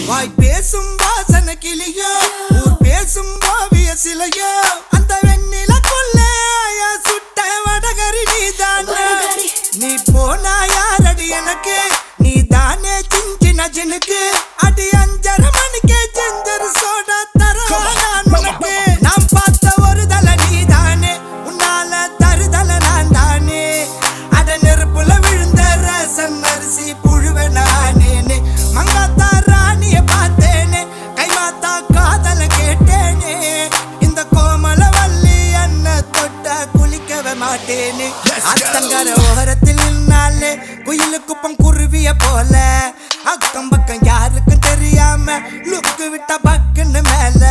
வாய் பேசும் வாசன கிளியோ ஊர் பேசும் ஓவிய சிலையோ அந்த வெண்ணிலக்குள்ள சுட்ட வடகரி நீதானே நீ போனா யாரடி எனக்கு நீ தானே சின்ன ஜினுக்கு அடி 5:30 மணிக்கே ஜெஞ்சர் சோடா தர நான் உனக்கு நாம் பார்த்த ஒரு தல நீதானே உன்னால தருதல நான் தானே அட நெருப்புல விழுந்த ரசம் அரிசி புழுவ நானே மங்காத்தா ராணிய பார்த்தேனே கைமாத்தா காதல கேட்டேனே இந்த கோமல வள்ளி அண்ண தொட்ட குளிக்கவே மாட்டேனே அத்தங்கர ஓரத்தில் நின்னாலே குயிலு குப்பம் குருவிய போல அக்கம் பக்கம் யாருக்கும் தெரியாம லுக்கு விட்ட பக்குன்னு மேல